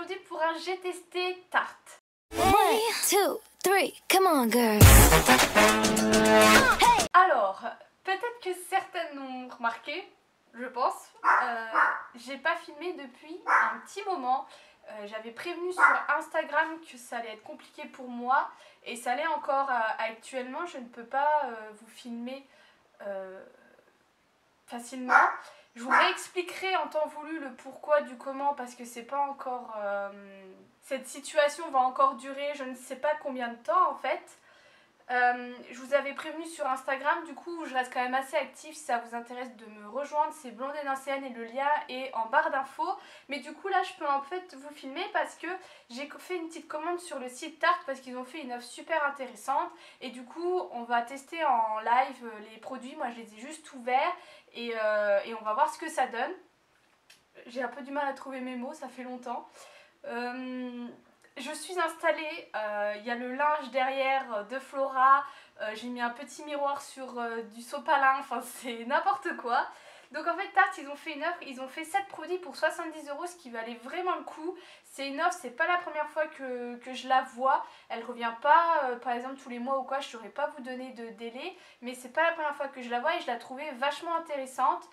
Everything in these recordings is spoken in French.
aujourd'hui pour un j'ai testé tarte. 1, 2, 3, come on girl. Alors, peut-être que certaines l'ont remarqué, je pense. J'ai pas filmé depuis un petit moment. J'avais prévenu sur Instagram que ça allait être compliqué pour moi et ça l'est encore actuellement. Je ne peux pas vous filmer facilement. Je vous réexpliquerai en temps voulu le pourquoi du comment parce que c'est pas encore... cette situation va encore durer je ne sais pas combien de temps en fait. Je vous avais prévenu sur Instagram, du coup je reste quand même assez active si ça vous intéresse de me rejoindre, c'est Blonde et Nancéenne et le lien est en barre d'infos. Mais du coup là je peux en fait vous filmer parce que j'ai fait une petite commande sur le site Tarte parce qu'ils ont fait une offre super intéressante. Et du coup on va tester en live les produits, moi je les ai juste ouverts et on va voir ce que ça donne. J'ai un peu du mal à trouver mes mots, ça fait longtemps. Je suis installée, il y a le linge derrière de Flora, j'ai mis un petit miroir sur du sopalin, enfin c'est n'importe quoi. Donc en fait Tarte ils ont fait une offre, ils ont fait 7 produits pour 70 €, ce qui valait vraiment le coup. C'est une offre, c'est pas la première fois que je la vois, elle revient pas par exemple tous les mois ou quoi, je saurais pas vous donner de délai, mais c'est pas la première fois que je la vois et je la trouvais vachement intéressante.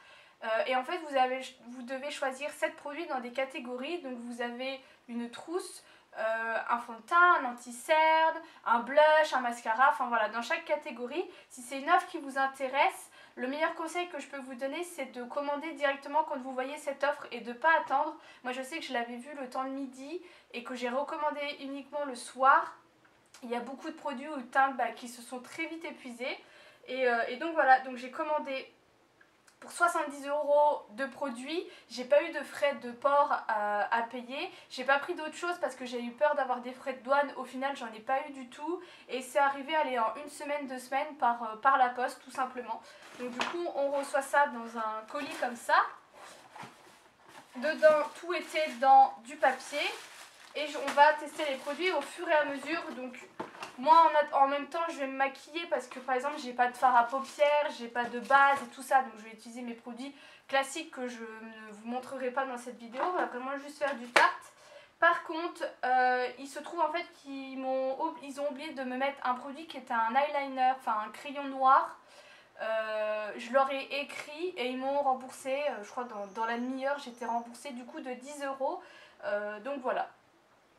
Et en fait vous devez choisir 7 produits dans des catégories, donc vous avez une trousse, un fond de teint, un anti-cerne, un blush, un mascara, enfin voilà, dans chaque catégorie. Si c'est une offre qui vous intéresse, le meilleur conseil que je peux vous donner c'est de commander directement quand vous voyez cette offre et de ne pas attendre. Moi je sais que je l'avais vu le temps de midi et que j'ai recommandé uniquement le soir. Il y a beaucoup de produits ou de teintes qui se sont très vite épuisés et donc voilà, donc j'ai commandé pour 70 € de produits, j'ai pas eu de frais de port à payer, j'ai pas pris d'autres choses parce que j'ai eu peur d'avoir des frais de douane, au final j'en ai pas eu du tout et c'est arrivé allez, en une semaine, 2 semaines par la poste tout simplement. Donc du coup on reçoit ça dans un colis comme ça, dedans tout était dans du papier et on va tester les produits au fur et à mesure. Donc moi en même temps je vais me maquiller parce que par exemple j'ai pas de fard à paupières, j'ai pas de base et tout ça, donc je vais utiliser mes produits classiques que je ne vous montrerai pas dans cette vidéo, on va vraiment juste faire du Tarte. Par contre il se trouve en fait qu'ils ont oublié de me mettre un produit qui était un eyeliner, enfin un crayon noir. Je leur ai écrit et ils m'ont remboursé, je crois dans la demi-heure j'étais remboursée du coup de 10 €, donc voilà.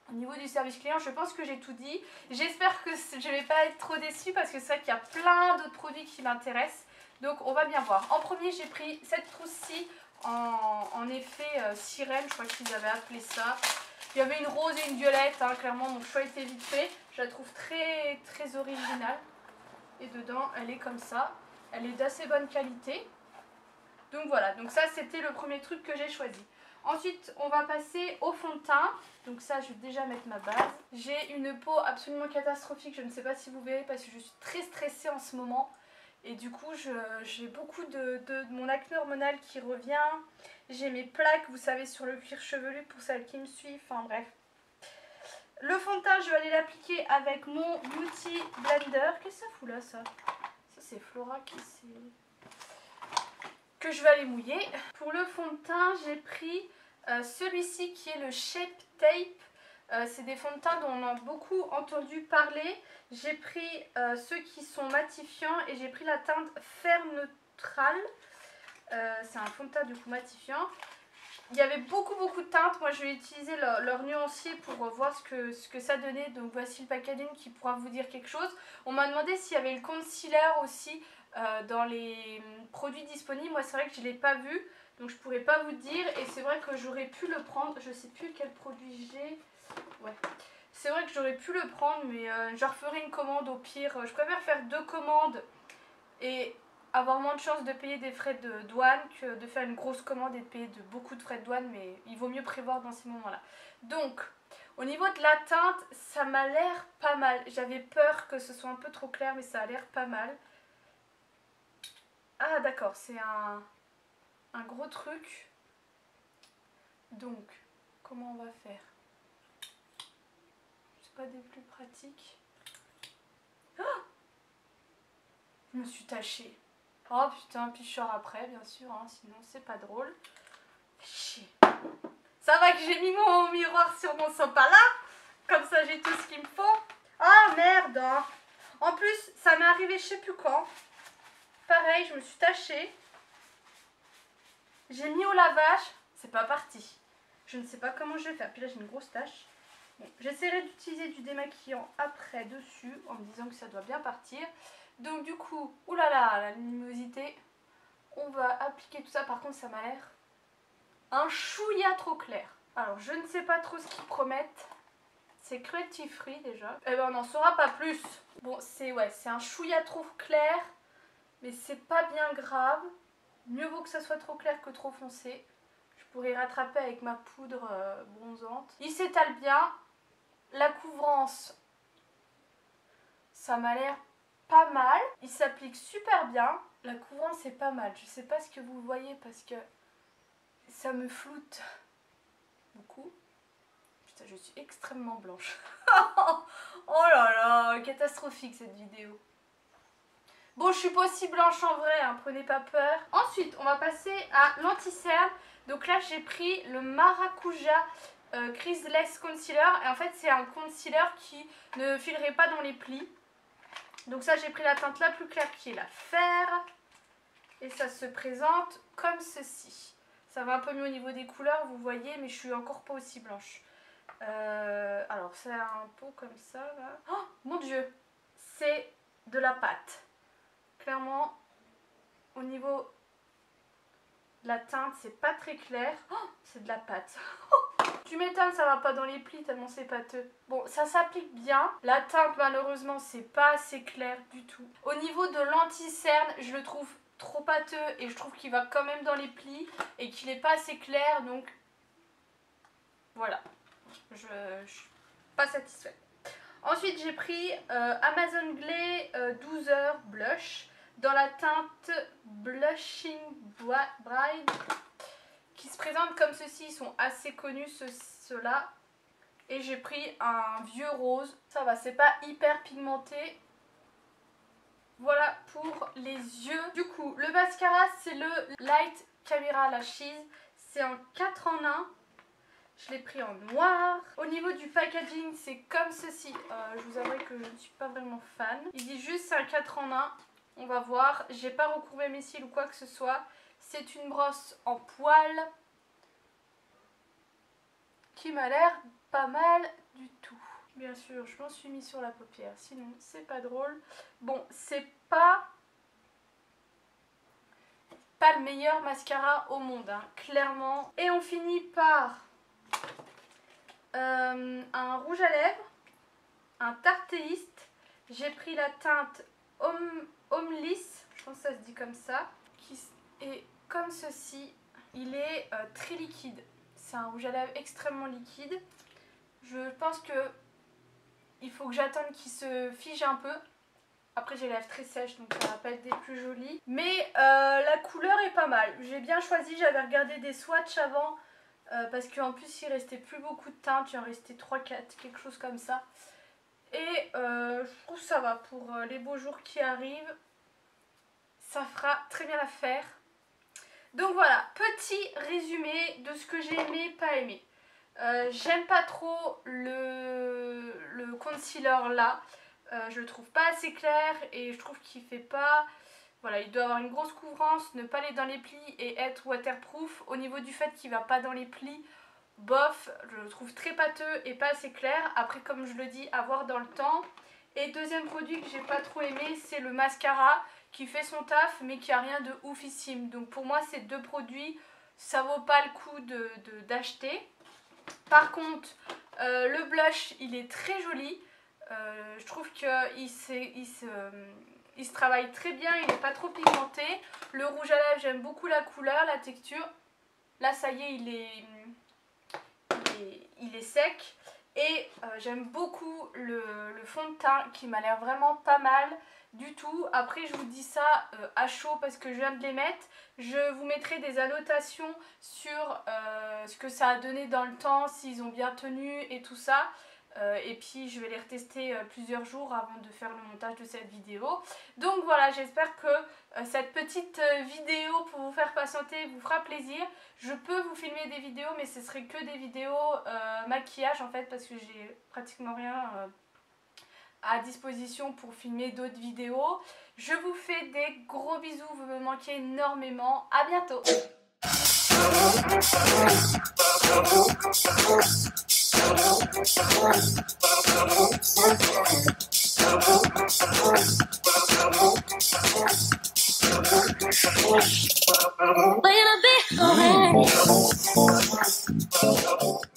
Au niveau du service client, je pense que j'ai tout dit. J'espère que je ne vais pas être trop déçue parce que c'est vrai qu'il y a plein d'autres produits qui m'intéressent. Donc on va bien voir. En premier, j'ai pris cette trousse-ci en effet sirène, je crois qu'ils avaient appelé ça. Il y avait une rose et une violette, hein, clairement mon choix était vite fait. Je la trouve très très originale. Et dedans, elle est comme ça. Elle est d'assez bonne qualité. Donc voilà, donc ça c'était le premier truc que j'ai choisi. Ensuite, on va passer au fond de teint. Donc ça, je vais déjà mettre ma base. J'ai une peau absolument catastrophique. Je ne sais pas si vous verrez parce que je suis très stressée en ce moment. Et du coup, j'ai beaucoup de mon acné hormonal qui revient. J'ai mes plaques, vous savez, sur le cuir chevelu pour celles qui me suivent. Enfin bref. Le fond de teint, je vais aller l'appliquer avec mon Beauty Blender. Qu'est-ce que ça fout là, ça? Ça, c'est Flora qui s'est... que je vais aller mouiller. Pour le fond de teint, j'ai pris celui-ci qui est le Shape Tape. C'est des fonds de teint dont on a beaucoup entendu parler. J'ai pris ceux qui sont matifiants et j'ai pris la teinte Ferme Neutrale. C'est un fond de teint du coup matifiant. Il y avait beaucoup de teintes. Moi je vais utiliser leur nuancier pour voir ce que ça donnait. Donc voici le packaging qui pourra vous dire quelque chose. On m'a demandé s'il y avait le concealer aussi dans les produits disponibles. Moi c'est vrai que je ne l'ai pas vu, donc je pourrais pas vous dire. Et c'est vrai que j'aurais pu le prendre. Je sais plus quel produit j'ai. Ouais. C'est vrai que j'aurais pu le prendre, mais je referai une commande au pire. Je préfère faire 2 commandes et avoir moins de chances de payer des frais de douane que de faire une grosse commande et de payer beaucoup de frais de douane, mais il vaut mieux prévoir dans ces moments-là. Donc, au niveau de la teinte, ça m'a l'air pas mal. J'avais peur que ce soit un peu trop clair, mais ça a l'air pas mal. Ah d'accord, c'est un gros truc. Donc, comment on va faire? C'est pas des plus pratiques. Ah, je me suis tachée. Oh putain, puis je sors après, bien sûr, hein, sinon c'est pas drôle. Chier. Ça va que j'ai mis mon miroir sur mon sopalin. Comme ça, j'ai tout ce qu'il me faut. Ah, merde hein. En plus, ça m'est arrivé je sais plus quand. Pareil, je me suis tachée. J'ai mis au lavage. C'est pas parti. Je ne sais pas comment je vais faire. Puis là, j'ai une grosse tache. Bon, j'essaierai d'utiliser du démaquillant après dessus en me disant que ça doit bien partir. Donc du coup, oulala, la luminosité. On va appliquer tout ça. Par contre, ça m'a l'air un chouïa trop clair. Alors, je ne sais pas trop ce qu'ils promettent. C'est cruelty free déjà. Eh ben, on n'en saura pas plus. Bon, c'est un chouïa trop clair. Mais c'est pas bien grave. Mieux vaut que ça soit trop clair que trop foncé. Je pourrais rattraper avec ma poudre bronzante. Il s'étale bien. La couvrance, ça m'a l'air pas mal. Il s'applique super bien. La couvrance est pas mal. Je sais pas ce que vous voyez parce que ça me floute beaucoup. Putain, je suis extrêmement blanche. Oh là là, catastrophique cette vidéo. Bon, je suis pas aussi blanche en vrai, hein, prenez pas peur. Ensuite, on va passer à l'anti-cerne. Donc là, j'ai pris le Maracuja Creaseless Concealer. Et en fait, c'est un concealer qui ne filerait pas dans les plis. Donc ça, j'ai pris la teinte la plus claire qui est la Fer. Et ça se présente comme ceci. Ça va un peu mieux au niveau des couleurs, vous voyez, mais je suis encore pas aussi blanche. Alors, c'est un pot comme ça, là. Oh, mon Dieu, c'est de la pâte. Clairement, au niveau de la teinte, c'est pas très clair. Oh, c'est de la pâte. Tu m'étonnes, ça va pas dans les plis tellement c'est pâteux. Bon, ça s'applique bien. La teinte, malheureusement, c'est pas assez clair du tout. Au niveau de l'anti-cerne, je le trouve trop pâteux et je trouve qu'il va quand même dans les plis et qu'il est pas assez clair. Donc, voilà. Je suis pas satisfaite. Ensuite, j'ai pris Amazon Glay 12 heures blush dans la teinte Blushing Bride qui se présente comme ceci. Ils sont assez connus ceux-là. Et j'ai pris un vieux rose. Ça va, c'est pas hyper pigmenté. Voilà pour les yeux. Du coup, le mascara, c'est le Light Camera Lashes. C'est en 4 en 1. Je l'ai pris en noir. Au niveau du packaging, c'est comme ceci. Je vous avoue que je ne suis pas vraiment fan. Il dit juste c'est un 4 en 1. On va voir. J'ai pas recourbé mes cils ou quoi que ce soit. C'est une brosse en poil qui m'a l'air pas mal du tout. Bien sûr, je m'en suis mis sur la paupière. Sinon, c'est pas drôle. Bon, c'est pas le meilleur mascara au monde, hein, clairement. Et on finit par un rouge à lèvres, un tartéiste. J'ai pris la teinte Homeless, je pense que ça se dit comme ça, qui est comme ceci. Il est très liquide. C'est un rouge à lèvres extrêmement liquide. Je pense que il faut que j'attende qu'il se fige un peu. Après j'ai les lèvres très sèches donc ça va pas être des plus jolies. Mais la couleur est pas mal. J'ai bien choisi, j'avais regardé des swatchs avant. Parce qu'en plus il restait plus beaucoup de teintes, il en restait 3-4, quelque chose comme ça. Et je trouve que ça va pour les beaux jours qui arrivent. Ça fera très bien l'affaire. Donc voilà, petit résumé de ce que j'ai aimé, pas aimé. J'aime pas trop le concealer là. Je le trouve pas assez clair et je trouve qu'il fait pas... Voilà, il doit avoir une grosse couvrance, ne pas aller dans les plis et être waterproof. Au niveau du fait qu'il va pas dans les plis, bof, je le trouve très pâteux et pas assez clair. Après, comme je le dis, à voir dans le temps. Et deuxième produit que j'ai pas trop aimé, c'est le mascara qui fait son taf mais qui a rien de oufissime. Donc pour moi, ces deux produits, ça vaut pas le coup d'acheter. Par contre, le blush, il est très joli. Je trouve qu'il se travaille très bien, il n'est pas trop pigmenté. Le rouge à lèvres, j'aime beaucoup la couleur, la texture. Là, ça y est, il est sec. Et j'aime beaucoup le fond de teint qui m'a l'air vraiment pas mal du tout. Après, je vous dis ça à chaud parce que je viens de les mettre. Je vous mettrai des annotations sur ce que ça a donné dans le temps, s'ils ont bien tenu et tout ça. Et puis je vais les retester plusieurs jours avant de faire le montage de cette vidéo. Donc voilà, j'espère que cette petite vidéo pour vous faire patienter vous fera plaisir. Je peux vous filmer des vidéos, mais ce serait que des vidéos maquillage en fait, parce que j'ai pratiquement rien à disposition pour filmer d'autres vidéos. Je vous fais des gros bisous, vous me manquez énormément. À bientôt. Wait a bit.